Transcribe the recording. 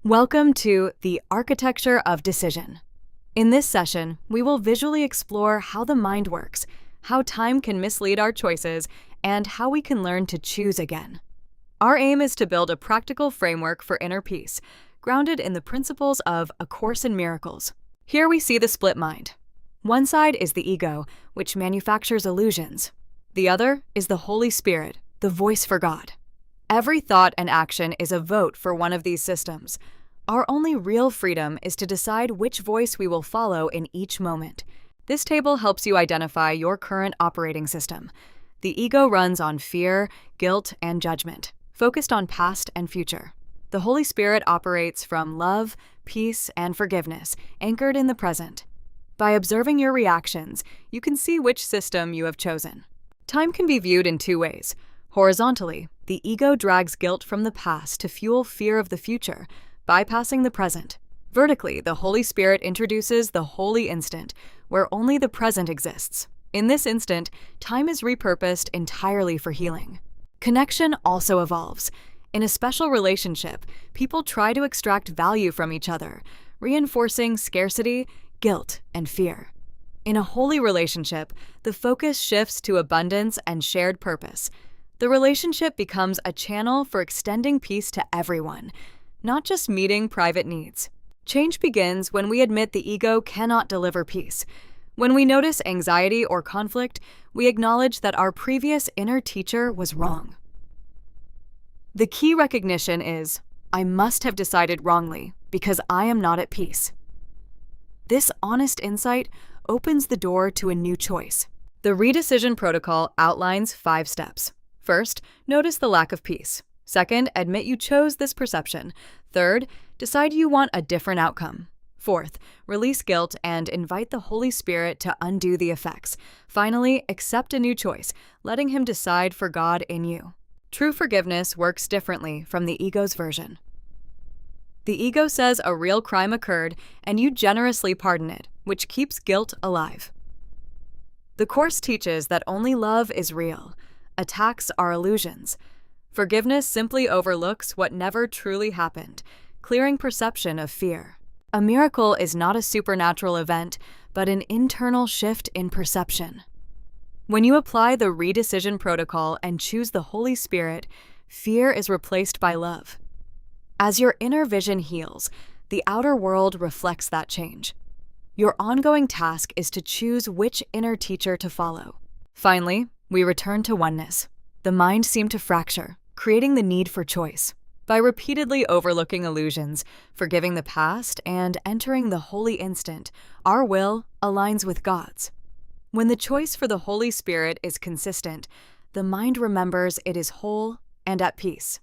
Welcome to The Architecture of Decision. In this session, we will visually explore how the mind works, how time can mislead our choices, and how we can learn to choose again. Our aim is to build a practical framework for inner peace, grounded in the principles of A Course in Miracles. Here we see the split mind. One side is the ego, which manufactures illusions. The other is the Holy Spirit, the voice for God. Every thought and action is a vote for one of these systems. Our only real freedom is to decide which voice we will follow in each moment. This table helps you identify your current operating system. The ego runs on fear, guilt, and judgment, focused on past and future. The Holy Spirit operates from love, peace, and forgiveness, anchored in the present. By observing your reactions, you can see which system you have chosen. Time can be viewed in two ways. Horizontally, the ego drags guilt from the past to fuel fear of the future, bypassing the present. Vertically, the Holy Spirit introduces the holy instant, where only the present exists. In this instant, time is repurposed entirely for healing. Connection also evolves. In a special relationship, people try to extract value from each other, reinforcing scarcity, guilt, and fear. In a holy relationship, the focus shifts to abundance and shared purpose. The relationship becomes a channel for extending peace to everyone, not just meeting private needs. Change begins when we admit the ego cannot deliver peace. When we notice anxiety or conflict, we acknowledge that our previous inner teacher was wrong. The key recognition is, I must have decided wrongly because I am not at peace. This honest insight opens the door to a new choice. The Redecision Protocol outlines 5 steps. First, notice the lack of peace. Second, admit you chose this perception. Third, decide you want a different outcome. Fourth, release guilt and invite the Holy Spirit to undo the effects. Finally, accept a new choice, letting Him decide for God in you. True forgiveness works differently from the ego's version. The ego says a real crime occurred, and you generously pardon it, which keeps guilt alive. The Course teaches that only love is real. Attacks are illusions. Forgiveness simply overlooks what never truly happened, clearing perception of fear. A miracle is not a supernatural event, but an internal shift in perception. When you apply the Redecision Protocol and choose the Holy Spirit, fear is replaced by love. As your inner vision heals, the outer world reflects that change. Your ongoing task is to choose which inner teacher to follow. Finally, we return to oneness. The mind seemed to fracture, creating the need for choice. By repeatedly overlooking illusions, forgiving the past, and entering the holy instant, our will aligns with God's. When the choice for the Holy Spirit is consistent, the mind remembers it is whole and at peace.